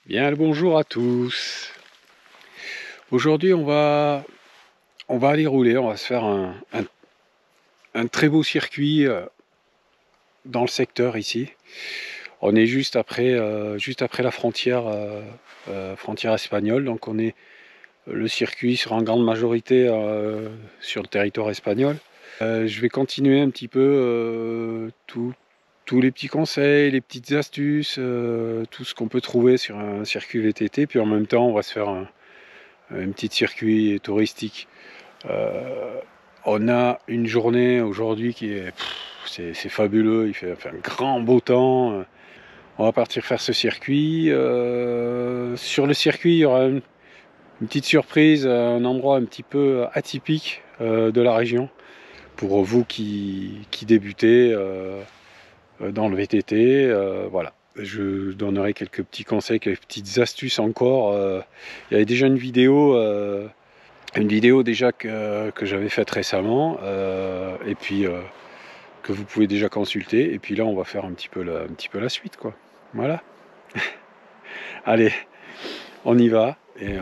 Bien le bonjour à tous. Aujourd'hui on va aller rouler, on va se faire un très beau circuit dans le secteur ici. On est juste après la frontière, frontière espagnole, donc le circuit sera en grande majorité sur le territoire espagnol. Je vais continuer un petit peu tous les petits conseils, les petites astuces, tout ce qu'on peut trouver sur un circuit VTT, puis en même temps on va se faire un petit circuit touristique. On a une journée aujourd'hui qui est c'est fabuleux, il fait un grand beau temps. On va partir faire ce circuit. Sur le circuit il y aura une petite surprise, un endroit un petit peu atypique de la région pour vous qui débutez dans le VTT. Voilà, je donnerai quelques petits conseils, quelques petites astuces encore. Il y avait déjà une vidéo déjà que j'avais faite récemment, et puis que vous pouvez déjà consulter. Et puis là on va faire un petit peu la suite, quoi. Voilà. Allez, on y va et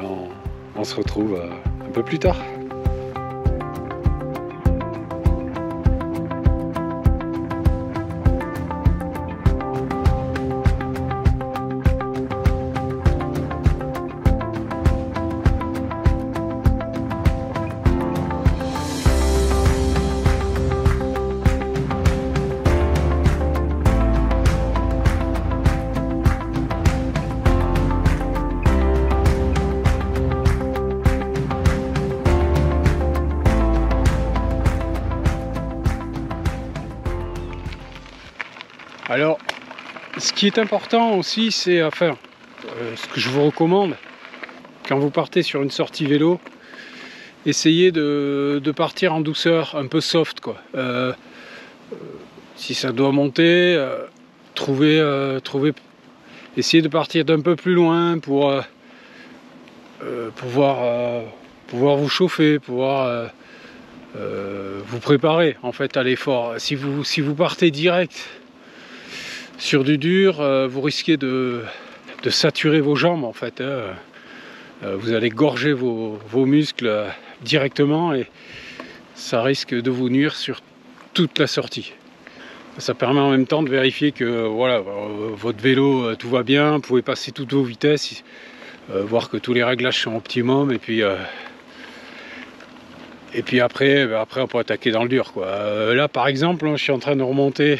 on se retrouve un peu plus tard. Alors, ce qui est important aussi, c'est ce que je vous recommande, quand vous partez sur une sortie vélo, essayez de partir en douceur, un peu soft, quoi. Si ça doit monter, essayez de partir d'un peu plus loin pour pouvoir vous chauffer, pouvoir vous préparer en fait à l'effort. Si vous partez direct sur du dur, vous risquez de saturer vos jambes en fait. Vous allez gorger vos muscles directement et ça risque de vous nuire sur toute la sortie. Ça permet en même temps de vérifier que voilà, votre vélo, tout va bien, vous pouvez passer toutes vos vitesses, voir que tous les réglages sont optimum, et puis après on peut attaquer dans le dur, quoi. Là par exemple, je suis en train de remonter.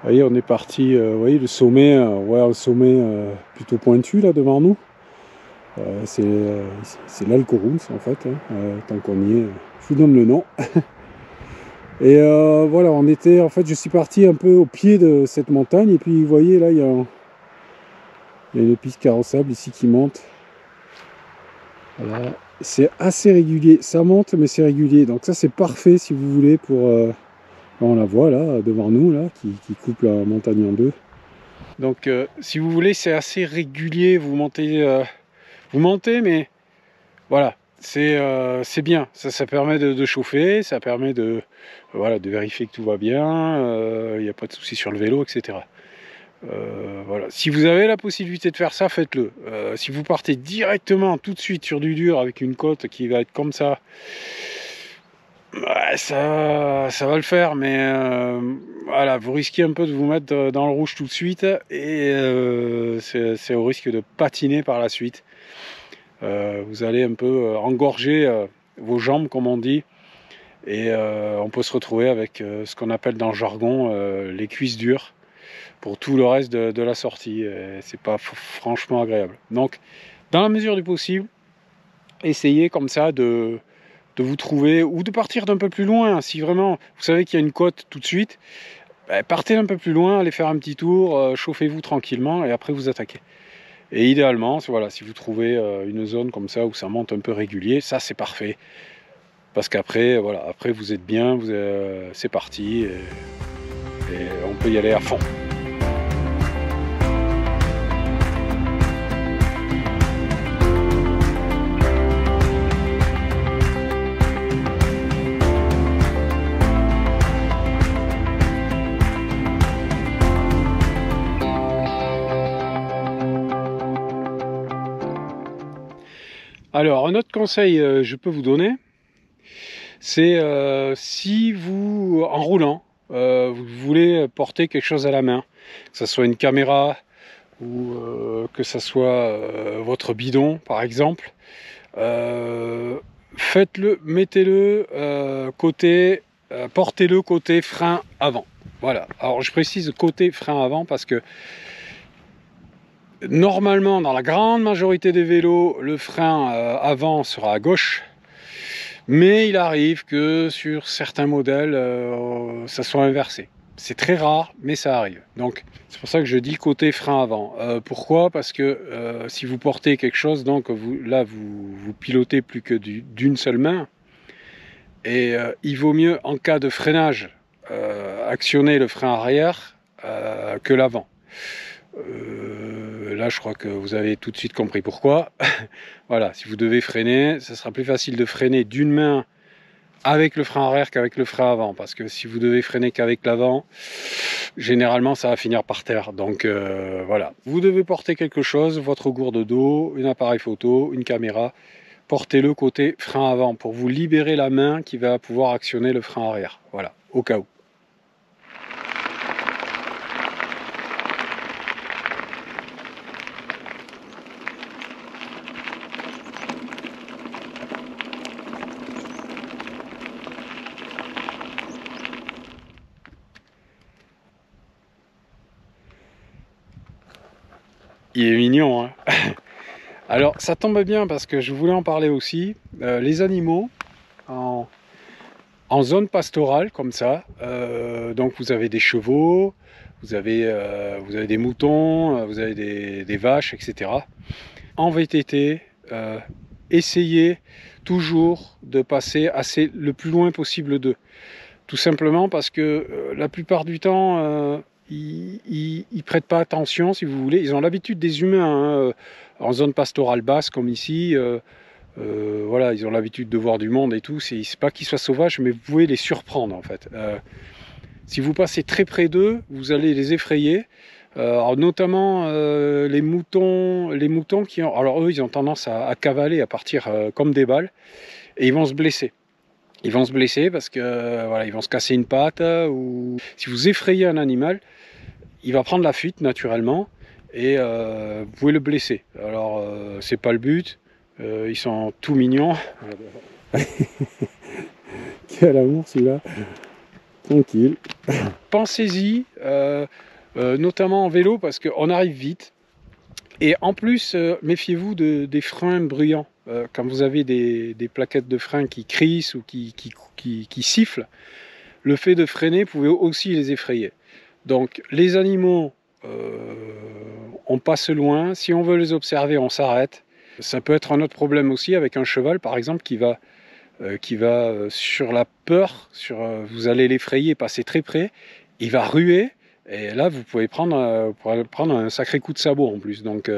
Vous voyez, on est parti, vous voyez le sommet, un sommet plutôt pointu là devant nous. C'est l'Alcorúns en fait, hein. Tant qu'on y est, je vous donne le nom. Et voilà, je suis parti un peu au pied de cette montagne, et puis vous voyez là, il y a une piste carrossable ici qui monte. Voilà. C'est assez régulier, ça monte mais c'est régulier, donc ça c'est parfait si vous voulez pour... on la voit là, devant nous, là, qui coupe la montagne en deux. Donc si vous voulez, c'est assez régulier, vous montez, mais voilà, c'est bien, ça permet de chauffer, ça permet de vérifier que tout va bien, il n'y a pas de souci sur le vélo, etc. Voilà. Si vous avez la possibilité de faire ça, faites-le. Si vous partez directement tout de suite sur du dur avec une côte qui va être comme ça, ouais, ça va le faire, mais voilà, vous risquez un peu de vous mettre dans le rouge tout de suite, et c'est au risque de patiner par la suite. Vous allez un peu engorger vos jambes, comme on dit, et on peut se retrouver avec ce qu'on appelle dans le jargon les cuisses dures pour tout le reste de la sortie. C'est pas franchement agréable. Donc, dans la mesure du possible, essayez comme ça de vous trouver, ou de partir d'un peu plus loin. Si vraiment vous savez qu'il y a une côte tout de suite, partez un peu plus loin, allez faire un petit tour, chauffez-vous tranquillement et après vous attaquez. Et idéalement, voilà, si vous trouvez une zone comme ça où ça monte un peu régulier, ça c'est parfait, parce qu'après voilà, après vous êtes bien, c'est parti, et on peut y aller à fond. Alors, un autre conseil je peux vous donner, c'est si vous, en roulant, vous voulez porter quelque chose à la main, que ce soit une caméra ou que ce soit votre bidon par exemple, faites-le, mettez-le côté, portez-le côté frein avant. Voilà, alors je précise côté frein avant parce que normalement dans la grande majorité des vélos, le frein avant sera à gauche. Mais il arrive que sur certains modèles, ça soit inversé. C'est très rare, mais ça arrive. Donc c'est pour ça que je dis côté frein avant. Pourquoi? Parce que si vous portez quelque chose, donc vous pilotez plus que d'une seule main. Et il vaut mieux, en cas de freinage, actionner le frein arrière que l'avant. Là, je crois que vous avez tout de suite compris pourquoi. Voilà, si vous devez freiner, ça sera plus facile de freiner d'une main avec le frein arrière qu'avec le frein avant. Parce que si vous devez freiner qu'avec l'avant, généralement, ça va finir par terre. Donc voilà, vous devez porter quelque chose, votre gourde d'eau, un appareil photo, une caméra. Portez-le côté frein avant pour vous libérer la main qui va pouvoir actionner le frein arrière. Voilà, au cas où. Il est mignon, hein. Alors ça tombe bien parce que je voulais en parler aussi. Les animaux en zone pastorale comme ça, donc vous avez des chevaux, vous avez des moutons, vous avez des vaches, etc. En VTT, essayez toujours de passer le plus loin possible d'eux. Tout simplement parce que la plupart du temps, ils prêtent pas attention, si vous voulez. Ils ont l'habitude des humains, hein, en zone pastorale basse comme ici. Voilà, ils ont l'habitude de voir du monde et tout. C'est pas qu'ils soient sauvages, mais vous pouvez les surprendre en fait. Si vous passez très près d'eux, vous allez les effrayer. Alors, notamment les moutons qui ont, alors eux, ils ont tendance à cavaler, à partir comme des balles, et ils vont se blesser. Ils vont se blesser parce que voilà, ils vont se casser une patte, ou si vous effrayez un animal, il va prendre la fuite naturellement et vous pouvez le blesser. Alors c'est pas le but, ils sont tout mignons. Quel amour celui-là, tranquille. Pensez-y, notamment en vélo parce qu'on arrive vite. Et en plus, méfiez-vous des freins bruyants. Quand vous avez des plaquettes de frein qui crissent ou qui sifflent, le fait de freiner, vous pouvez aussi les effrayer. Donc les animaux, on passe loin. Si on veut les observer, on s'arrête. Ça peut être un autre problème aussi avec un cheval, par exemple, qui va sur la peur, vous allez l'effrayer, passer très près, il va ruer. Et là, vous pouvez prendre un sacré coup de sabot en plus. Donc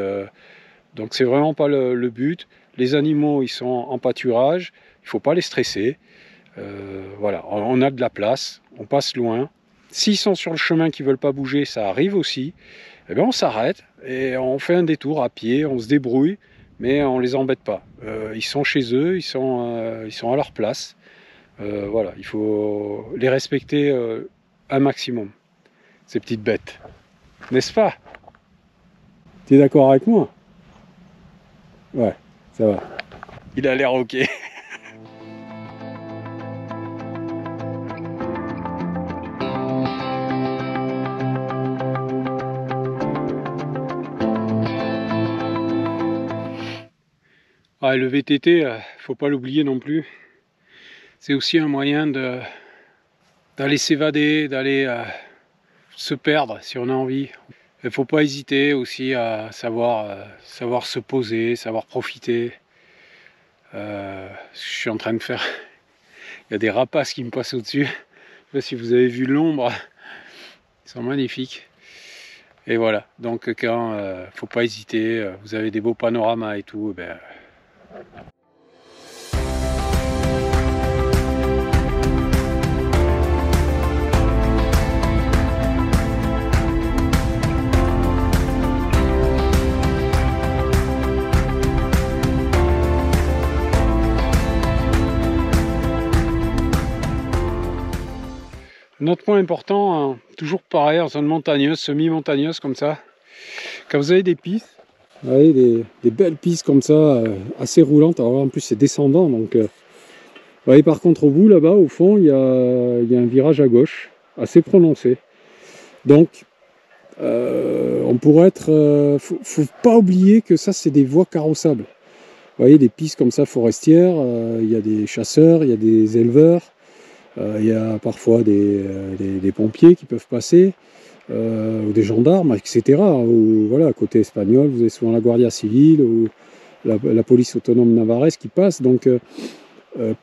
c'est vraiment pas le but. Les animaux, ils sont en pâturage. Il ne faut pas les stresser. Voilà, on a de la place. On passe loin. S'ils sont sur le chemin qui ne veulent pas bouger, ça arrive aussi. Eh bien, on s'arrête et on fait un détour à pied. On se débrouille, mais on ne les embête pas. Ils sont chez eux. Ils sont à leur place. Voilà, il faut les respecter un maximum. Ces petites bêtes, n'est-ce pas? Tu es d'accord avec moi? Ouais, ça va. Il a l'air ok. Ouais, le VTT, faut pas l'oublier non plus. C'est aussi un moyen d'aller s'évader, d'aller se perdre si on a envie. Il ne faut pas hésiter aussi à savoir se poser, savoir profiter. Je suis en train de faire... Il y a des rapaces qui me passent au-dessus. Je ne sais pas si vous avez vu l'ombre. Ils sont magnifiques. Et voilà, donc quand faut pas hésiter, vous avez des beaux panoramas et tout, ben, Notre point important, hein, toujours pareil, en zone montagneuse, semi-montagneuse comme ça, quand vous avez des pistes, vous voyez, des belles pistes comme ça, assez roulantes, alors en plus c'est descendant, donc vous voyez par contre au bout là-bas, au fond, il y a un virage à gauche, assez prononcé. Donc, on pourrait être... faut pas oublier que ça c'est des voies carrossables. Vous voyez, des pistes comme ça forestières, il y a des chasseurs, il y a des éleveurs, il y a parfois des pompiers qui peuvent passer, ou des gendarmes, etc. Ou voilà, côté espagnol, vous avez souvent la Guardia Civile ou la police autonome navarraise qui passe. Donc,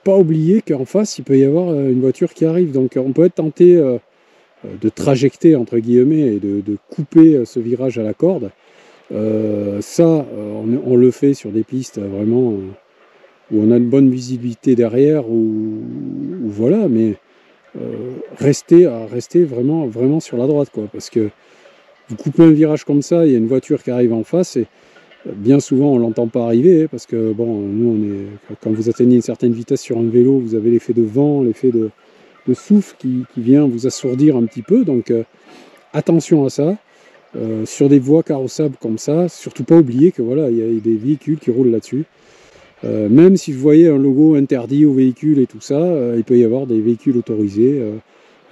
pas oublier qu'en face, il peut y avoir une voiture qui arrive. Donc, on peut être tenté de trajecter, entre guillemets, et de couper ce virage à la corde. On le fait sur des pistes vraiment où on a une bonne visibilité derrière, ou voilà, mais rester vraiment, vraiment sur la droite, quoi, parce que vous coupez un virage comme ça, il y a une voiture qui arrive en face, et bien souvent on l'entend pas arriver, parce que bon, nous quand vous atteignez une certaine vitesse sur un vélo, vous avez l'effet de vent, l'effet de souffle qui vient vous assourdir un petit peu, donc attention à ça. Sur des voies carrossables comme ça, surtout pas oublier que voilà, il y a des véhicules qui roulent là-dessus. Même si vous voyez un logo interdit aux véhicules et tout ça, il peut y avoir des véhicules autorisés,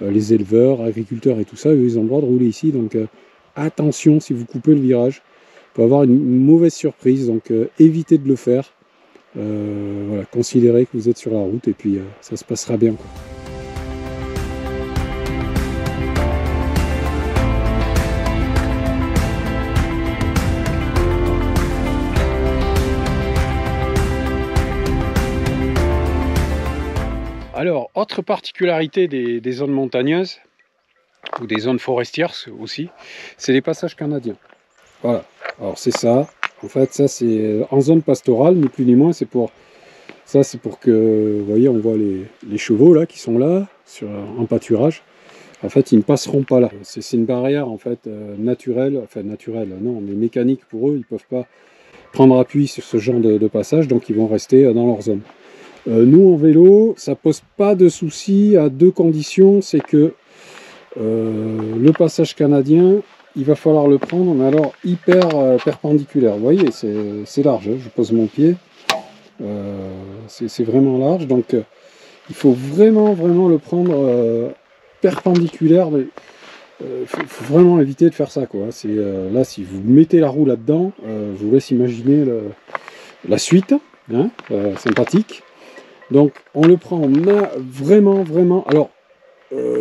les éleveurs, agriculteurs et tout ça, eux, ils ont le droit de rouler ici. Donc attention, si vous coupez le virage, il peut y avoir une mauvaise surprise, donc évitez de le faire. Voilà, considérez que vous êtes sur la route et puis ça se passera bien, quoi. Alors, autre particularité des zones montagneuses, ou des zones forestières aussi, c'est les passages canadiens. Voilà, alors c'est ça, en fait ça c'est en zone pastorale, ni plus ni moins, c'est pour que, vous voyez, on voit les chevaux là qui sont là, en pâturage. En fait, ils ne passeront pas là. C'est une barrière en fait naturelle, enfin naturelle, non, mais mécanique pour eux, ils ne peuvent pas prendre appui sur ce genre de passage, donc ils vont rester dans leur zone. Nous en vélo, ça pose pas de souci à deux conditions, c'est que le passage canadien, il va falloir le prendre, mais alors hyper perpendiculaire. Vous voyez, c'est large, hein, je pose mon pied, c'est vraiment large, donc il faut vraiment le prendre perpendiculaire. Faut vraiment éviter de faire ça, quoi. Là, si vous mettez la roue là-dedans, je vous laisse imaginer la suite, hein, sympathique. Donc on le prend, on a vraiment, alors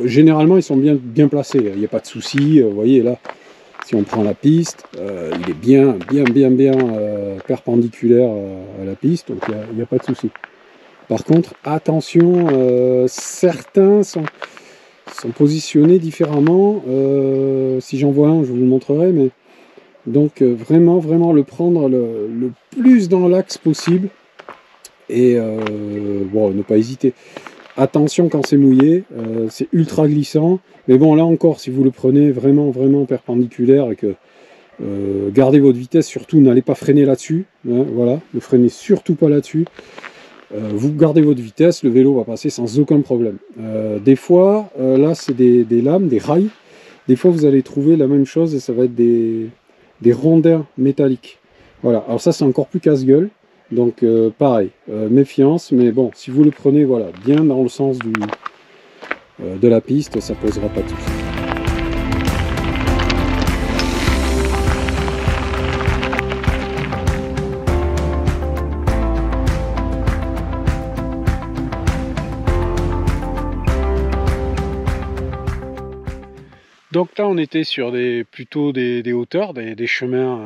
généralement ils sont bien placés, il n'y a pas de souci, vous voyez là, si on prend la piste, il est bien perpendiculaire à la piste, donc il n'y a pas de souci. Par contre, attention, certains sont positionnés différemment, si j'en vois un je vous le montrerai, mais donc vraiment le prendre le plus dans l'axe possible. Et bon, ne pas hésiter. Attention quand c'est mouillé, c'est ultra glissant. Mais bon, là encore, si vous le prenez vraiment perpendiculaire et que gardez votre vitesse, surtout n'allez pas freiner là-dessus. Hein, voilà, ne freinez surtout pas là-dessus. Vous gardez votre vitesse, le vélo va passer sans aucun problème. Des fois, là c'est des lames, des rails. Des fois vous allez trouver la même chose et ça va être des rondins métalliques. Voilà, alors ça c'est encore plus casse-gueule. Donc pareil, méfiance, mais bon, si vous le prenez voilà, bien dans le sens de la piste, ça posera pas de soucis. Donc là on était sur plutôt des hauteurs, des chemins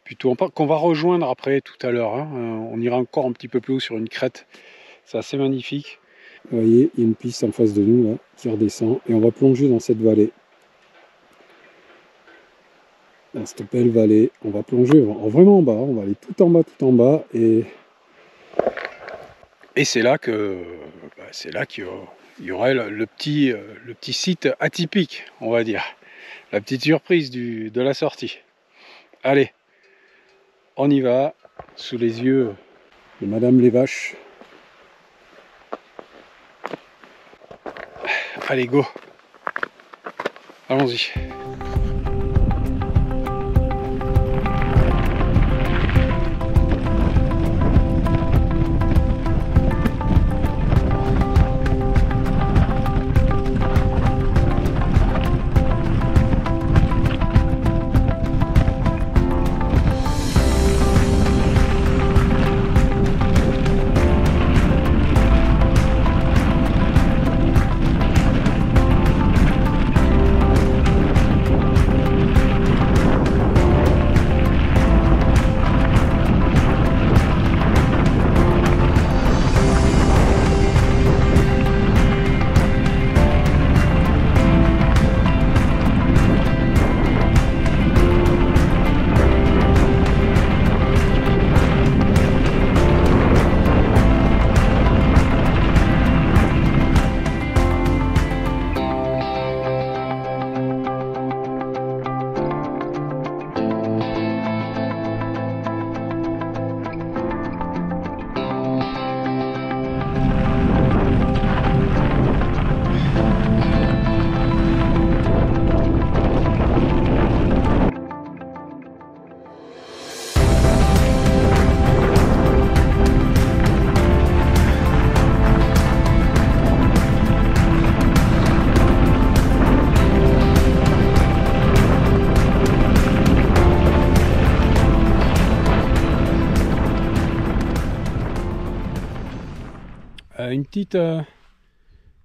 plutôt qu'on va rejoindre après tout à l'heure, hein. On ira encore un petit peu plus haut sur une crête, c'est assez magnifique. Vous voyez, il y a une piste en face de nous là, qui redescend et on va plonger dans cette vallée. Dans cette belle vallée, on va plonger vraiment en bas, on va aller tout en bas et c'est là qu'il y aurait le petit site atypique, on va dire, la petite surprise de la sortie. Allez, on y va, sous les yeux de Madame les Vaches. Allez, go! Allons-y.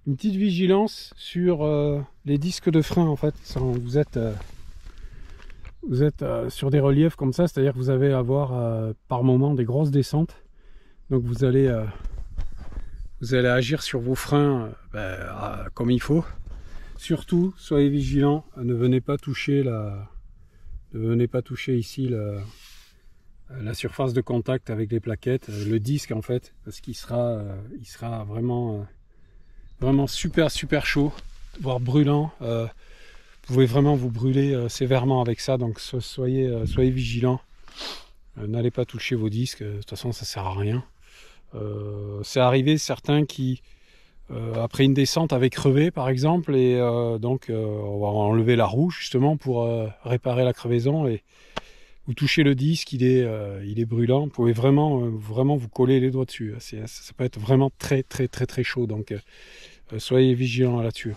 Une petite vigilance sur les disques de frein en fait. Vous êtes sur des reliefs comme ça, c'est-à-dire que vous allez avoir par moment des grosses descentes. Donc vous allez agir sur vos freins comme il faut. Surtout, soyez vigilants, ne venez pas toucher ici la surface de contact avec les plaquettes, le disque en fait, parce qu'il sera vraiment super chaud, voire brûlant. Vous pouvez vraiment vous brûler sévèrement avec ça, donc soyez vigilants. N'allez pas toucher vos disques, de toute façon ça sert à rien. C'est arrivé certains qui après une descente avaient crevé par exemple, et donc on va enlever la roue justement pour réparer la crevaison, et vous touchez le disque, il est brûlant. Vous pouvez vraiment vous coller les doigts dessus. Ça peut être vraiment très chaud. Donc soyez vigilants là-dessus.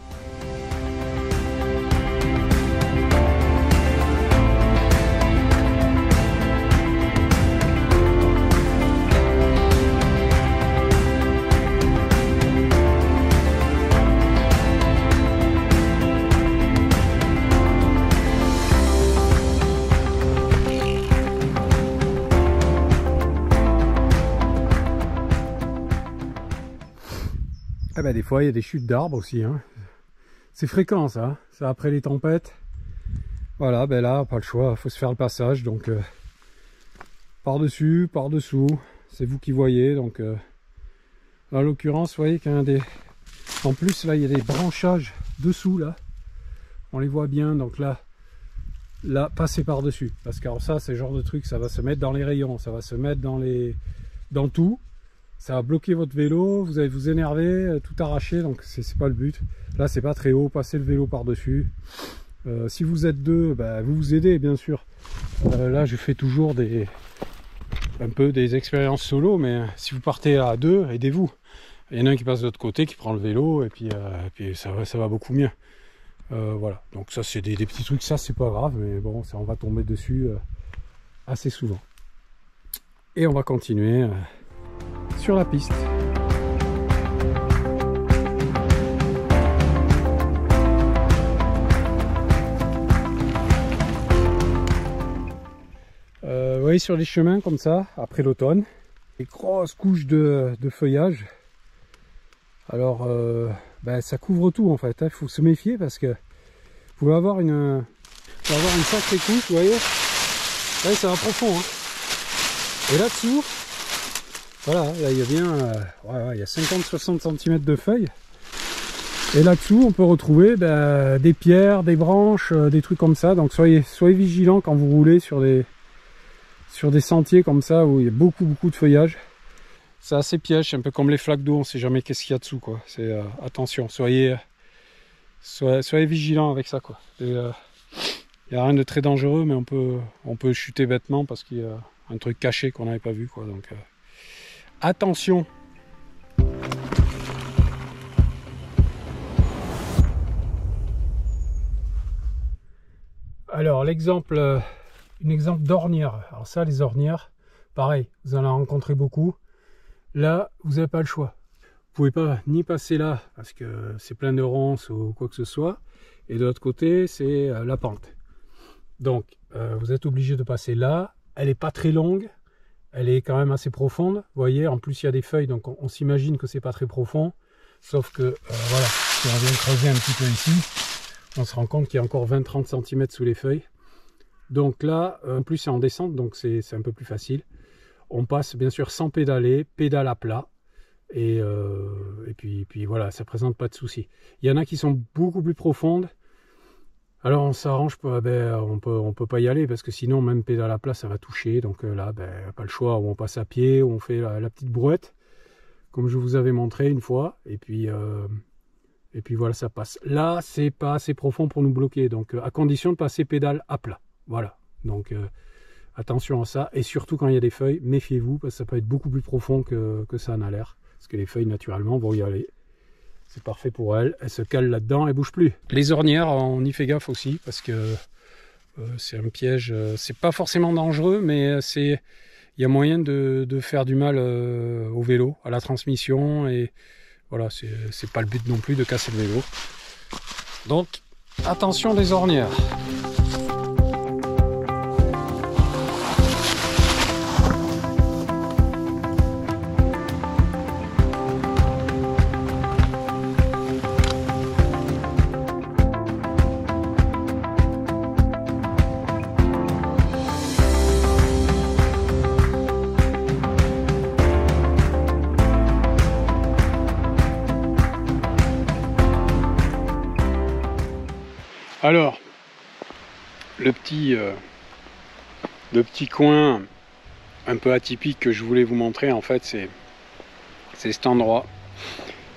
Ah ben, des fois il y a des chutes d'arbres aussi, hein. C'est fréquent ça, ça après les tempêtes. Voilà, ben là pas le choix, il faut se faire le passage, donc par-dessus, par-dessous, c'est vous qui voyez. Donc là, en l'occurrence, vous voyez qu'il y a en plus là il y a des branchages dessous là, on les voit bien, donc là passez par-dessus, parce que alors ça c'est le genre de truc, ça va se mettre dans les rayons, ça va se mettre dans tout. Ça va bloquer votre vélo, vous allez vous énerver, tout arracher, donc c'est pas le but. Là c'est pas très haut, passez le vélo par dessus. Si vous êtes deux, vous vous aidez bien sûr. Là je fais toujours un peu des expériences solo, mais si vous partez à deux, aidez-vous. Il y en a un qui passe de l'autre côté, qui prend le vélo, et puis ça va beaucoup mieux. Voilà, donc ça c'est des petits trucs, ça c'est pas grave, mais bon, ça on va tomber dessus assez souvent. Et on va continuer sur la piste. Vous voyez sur les chemins comme ça, après l'automne, des grosses couches de feuillage. Alors ça couvre tout en fait, il faut se méfier parce que vous pouvez avoir une sacrée couche, vous voyez. Là ça va profond, hein. Et là-dessous, voilà, là il y a bien il y a 50-60 cm de feuilles. Et là-dessous on peut retrouver des pierres, des branches, des trucs comme ça. Donc soyez vigilants quand vous roulez sur des sentiers comme ça où il y a beaucoup de feuillage. C'est assez piège, c'est un peu comme les flaques d'eau, on sait jamais qu'est-ce qu'il y a dessous quoi. C'est attention, soyez soyez vigilants avec ça, quoi. Il n'y a rien de très dangereux, mais on peut chuter bêtement parce qu'il y a un truc caché qu'on n'avait pas vu, quoi. Donc attention. Alors l'exemple, un exemple d'ornière. Alors ça, les ornières, pareil, vous en avez rencontré beaucoup. Là, vous n'avez pas le choix. Vous pouvez pas ni passer là parce que c'est plein de ronces ou quoi que ce soit, et de l'autre côté c'est la pente. Donc vous êtes obligé de passer là. Elle est pas très longue, elle est quand même assez profonde. Vous voyez, en plus il y a des feuilles, donc on s'imagine que c'est pas très profond. Sauf que voilà, si on vient creuser un petit peu ici, on se rend compte qu'il y a encore 20-30 cm sous les feuilles. Donc là, en plus c'est en descente, donc c'est un peu plus facile. On passe bien sûr sans pédaler, pédale à plat. Et puis voilà, ça présente pas de soucis. Il y en a qui sont beaucoup plus profondes. Alors on s'arrange, on peut pas y aller parce que sinon même pédale à plat ça va toucher. Donc là, pas le choix. Ou on passe à pied, ou on fait la petite brouette, comme je vous avais montré une fois. Et puis voilà, ça passe. Là, c'est pas assez profond pour nous bloquer. Donc à condition de passer pédale à plat. Voilà. Donc attention à ça. Et surtout quand il y a des feuilles, méfiez-vous parce que ça peut être beaucoup plus profond que ça en a l'air. Parce que les feuilles, naturellement, vont y aller. C'est parfait pour elles. Elles se calent là-dedans, elles ne bougent plus. Les ornières, on y fait gaffe aussi, parce que c'est un piège. C'est pas forcément dangereux, mais il y a moyen de faire du mal au vélo, à la transmission. Et voilà, c'est pas le but non plus de casser le vélo. Donc, attention des ornières. Alors, le petit coin un peu atypique que je voulais vous montrer, en fait, c'est cet endroit.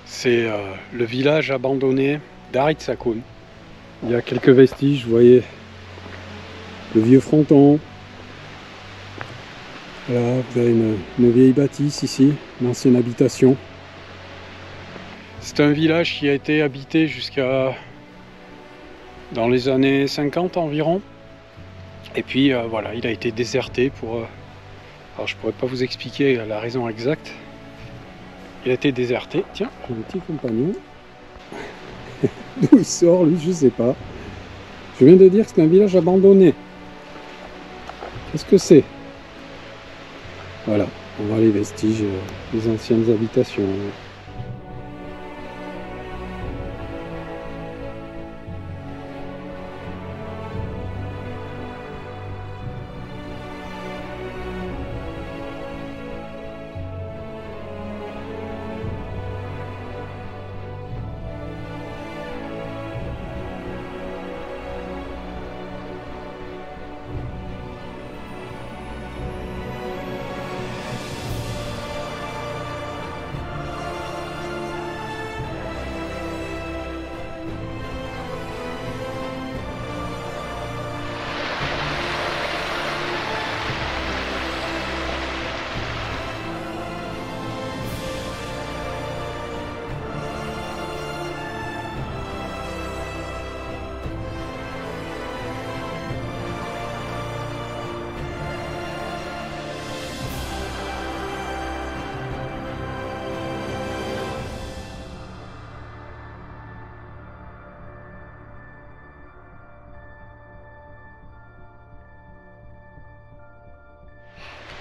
C'est le village abandonné d'Aritsakun. Il y a quelques vestiges, vous voyez, le vieux fronton. Là, vous avez une vieille bâtisse ici, une ancienne habitation. C'est un village qui a été habité jusqu'à dans les années 50 environ. Et puis voilà, il a été déserté pour... alors je pourrais pas vous expliquer la raison exacte. Il a été déserté. Tiens, j'ai un petit compagnon. D'où il sort, lui, je sais pas. Je viens de dire que c'est un village abandonné. Qu'est-ce que c'est? Voilà, on voit les vestiges des anciennes habitations.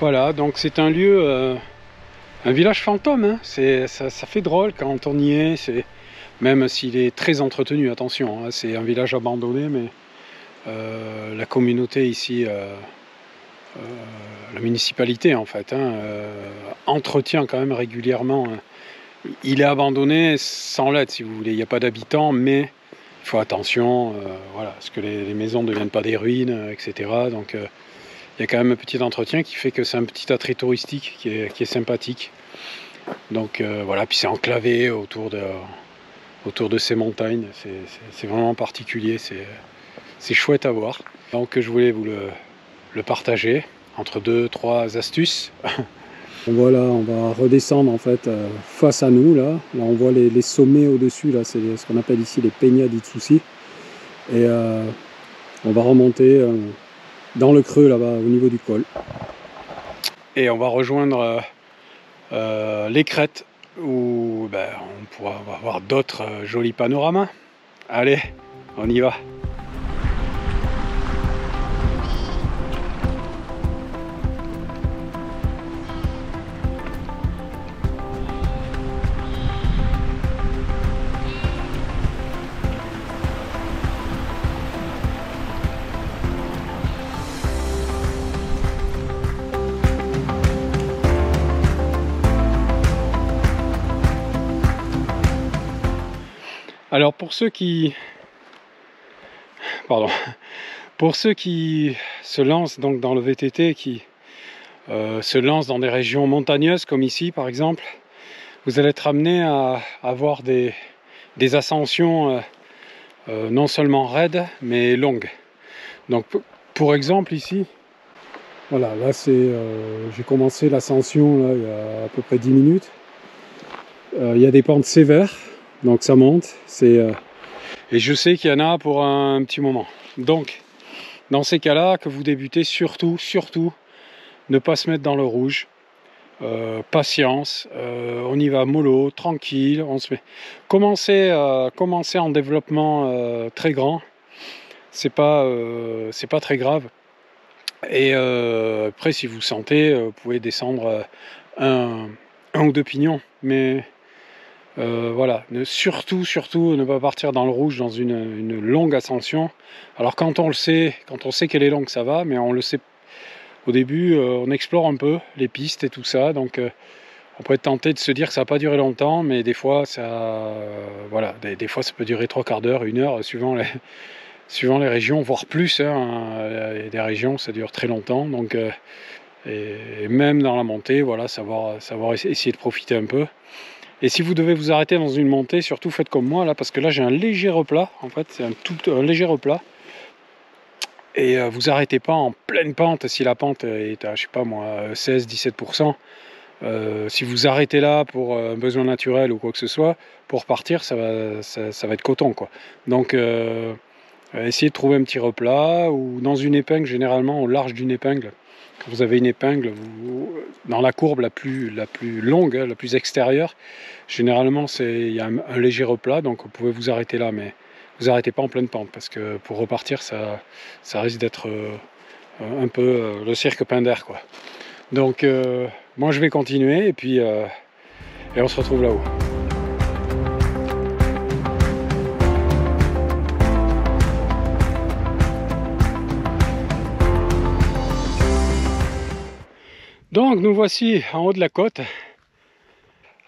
Voilà, donc c'est un lieu, un village fantôme, hein. Ça fait drôle quand on y est, même s'il est très entretenu, attention, hein. C'est un village abandonné, mais la communauté ici, la municipalité en fait, hein, entretient quand même régulièrement. Il est abandonné sans l'aide, si vous voulez, il n'y a pas d'habitants, mais il faut attention, voilà, parce que les maisons ne deviennent pas des ruines, etc. Donc il y a quand même un petit entretien qui fait que c'est un petit attrait touristique qui est sympathique. Donc voilà, puis c'est enclavé autour autour de ces montagnes. C'est vraiment particulier, c'est chouette à voir. Donc je voulais vous le partager entre 2-3 astuces. Voilà, on va redescendre en fait face à nous là. Là on voit les sommets au-dessus, là c'est ce qu'on appelle ici les Peñas d'Itsushi. Et on va remonter dans le creux là-bas au niveau du col. Et on va rejoindre les crêtes où on pourra avoir d'autres jolis panoramas. Allez, on y va. Alors pour ceux qui se lancent donc dans le VTT, qui se lancent dans des régions montagneuses comme ici par exemple, vous allez être amené à avoir des ascensions non seulement raides mais longues. Donc pour exemple ici, voilà, là c'est j'ai commencé l'ascension là il y a à peu près 10 minutes. Il y a des pentes sévères. Donc ça monte, et je sais qu'il y en a pour un petit moment. Donc, dans ces cas-là, que vous débutez, surtout, ne pas se mettre dans le rouge. Patience, on y va mollo, tranquille, on se met. Commencez en développement très grand, c'est pas très grave. Et après, si vous sentez, vous pouvez descendre un ou deux pignons, mais voilà, surtout ne pas partir dans le rouge dans une longue ascension. Alors quand on sait qu'elle est longue, ça va, mais on le sait au début, on explore un peu les pistes et tout ça, donc on peut être tenté de se dire que ça va pas durer longtemps, mais des fois voilà, des fois ça peut durer 3/4 d'heure, 1 heure, suivant les régions, voire plus, hein. Il y a des régions ça dure très longtemps, donc et même dans la montée, voilà, savoir essayer de profiter un peu. Et si vous devez vous arrêter dans une montée, surtout faites comme moi là, parce que là j'ai un léger replat, en fait c'est un léger replat. Et vous arrêtez pas en pleine pente si la pente est à, je sais pas moi, 16-17%. Si vous arrêtez là pour un besoin naturel ou quoi que ce soit, pour partir ça va être coton quoi. Donc essayez de trouver un petit replat ou dans une épingle, généralement au large d'une épingle. Quand vous avez une épingle, dans la courbe la plus longue, la plus extérieure, généralement il y a un léger replat, donc vous pouvez vous arrêter là, mais vous arrêtez pas en pleine pente, parce que pour repartir, ça risque d'être un peu le cirque Pinder, quoi. Donc moi je vais continuer, et puis et on se retrouve là-haut. Donc nous voici en haut de la côte,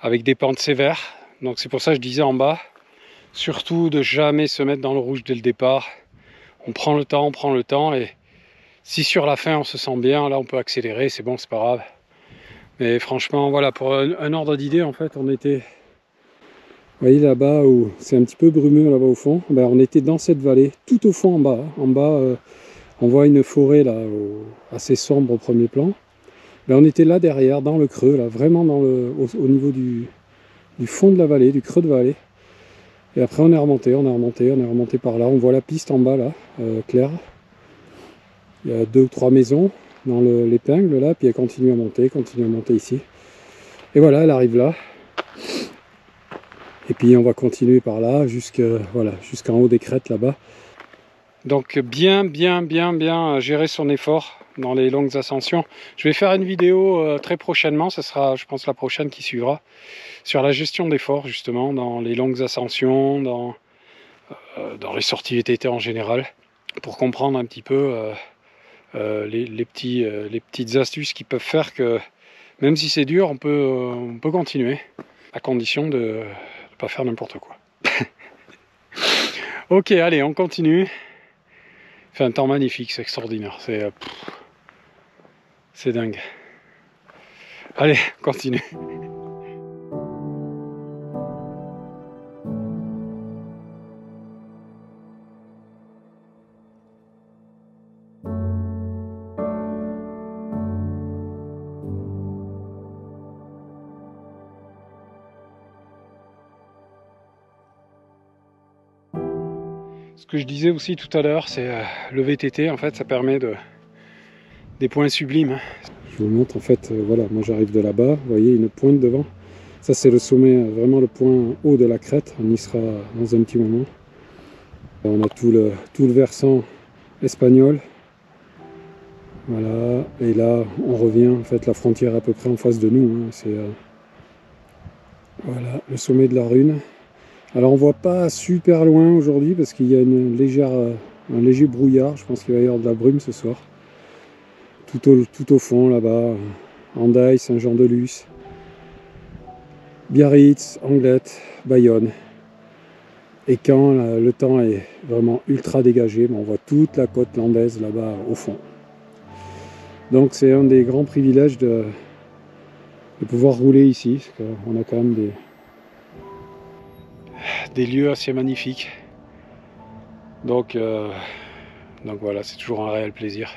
avec des pentes sévères. Donc c'est pour ça que je disais en bas, surtout de jamais se mettre dans le rouge dès le départ. On prend le temps, et si sur la fin on se sent bien, là on peut accélérer, c'est bon, c'est pas grave. Mais franchement, voilà, pour un ordre d'idée, en fait, on était, vous voyez là-bas, où c'est un petit peu brumeux là-bas au fond, ben, on était dans cette vallée, tout au fond en bas. En bas, on voit une forêt là, assez sombre au premier plan. Ben, on était là derrière, dans le creux, là, vraiment au niveau du fond de la vallée, du creux de vallée. Et après on est remonté par là. On voit la piste en bas là, claire. Il y a 2 ou 3 maisons dans l'épingle là, puis elle continue à monter ici. Et voilà, elle arrive là. Et puis on va continuer par là, jusqu'en haut des crêtes là-bas. Donc bien gérer son effort dans les longues ascensions. Je vais faire une vidéo très prochainement, ce sera je pense la prochaine qui suivra, sur la gestion d'effort justement dans les longues ascensions, dans les sorties VTT en général, pour comprendre un petit peu les petites astuces qui peuvent faire que même si c'est dur, on peut continuer, à condition de ne pas faire n'importe quoi. Ok, allez, on continue. Il fait un temps magnifique, c'est extraordinaire, c'est dingue. Allez, continue. Ce que je disais aussi tout à l'heure, c'est le VTT, en fait, ça permet des points sublimes. Je vous montre, en fait, voilà, moi j'arrive de là-bas, vous voyez une pointe devant. Ça c'est le sommet, vraiment le point haut de la crête, on y sera dans un petit moment. On a tout le versant espagnol. Voilà, et là on revient, en fait la frontière est à peu près en face de nous, hein. C'est voilà, le sommet de la Rune. Alors on voit pas super loin aujourd'hui parce qu'il y a un léger brouillard, je pense qu'il va y avoir de la brume ce soir. Tout au fond là-bas, Hendaye, Saint-Jean-de-Luz, Biarritz, Anglette, Bayonne. Et quand le temps est vraiment ultra dégagé, on voit toute la côte landaise là-bas au fond. Donc c'est un des grands privilèges de pouvoir rouler ici, parce qu'on a quand même des lieux assez magnifiques. Donc voilà, c'est toujours un réel plaisir.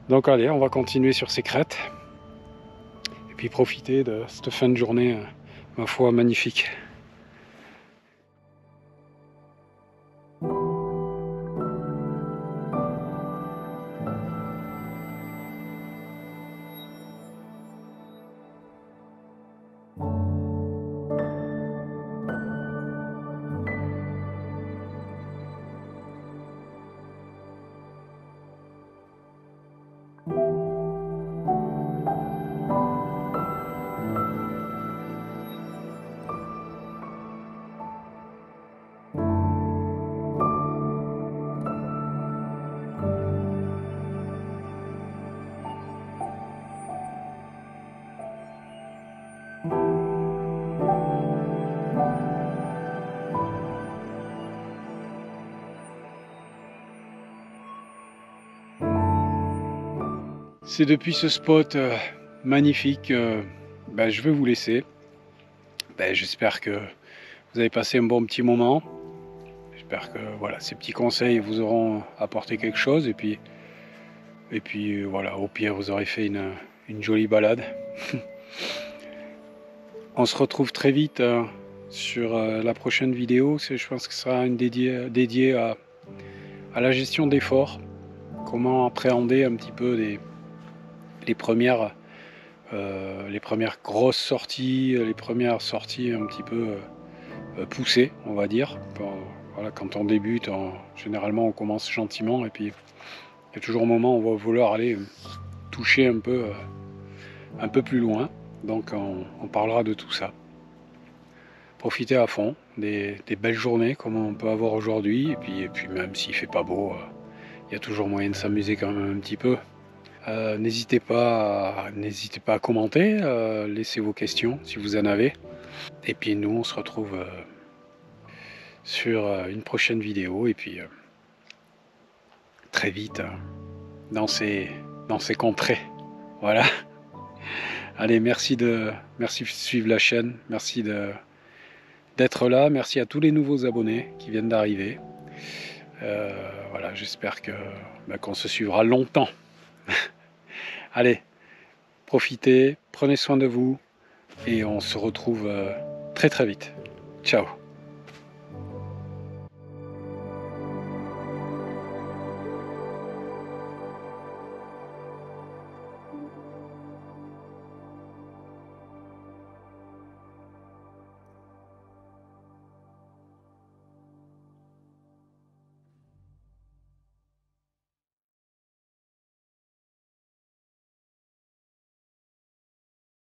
Donc allez, on va continuer sur ces crêtes. Et puis profiter de cette fin de journée, ma foi, magnifique. C'est depuis ce spot magnifique que je vais vous laisser. J'espère que vous avez passé un bon petit moment. J'espère que voilà, ces petits conseils vous auront apporté quelque chose. Et puis voilà, au pire, vous aurez fait une jolie balade. On se retrouve très vite sur la prochaine vidéo. Je pense que ce sera une dédiée à la gestion d'efforts. Comment appréhender un petit peu les premières grosses sorties, les premières sorties un petit peu poussées, on va dire. Voilà, quand on débute, généralement on commence gentiment et puis il y a toujours un moment où on va vouloir aller toucher un peu plus loin. Donc on parlera de tout ça. Profitez à fond des belles journées comme on peut avoir aujourd'hui. Et puis même s'il fait pas beau, il y a toujours moyen de s'amuser quand même un petit peu. N'hésitez pas à commenter, laissez vos questions si vous en avez. Et puis nous on se retrouve sur une prochaine vidéo et puis très vite dans ces contrées. Voilà. Allez, merci de suivre la chaîne, merci d'être là, merci à tous les nouveaux abonnés qui viennent d'arriver. Voilà, j'espère qu'on se suivra longtemps. Allez, profitez, prenez soin de vous et on se retrouve très très vite. Ciao.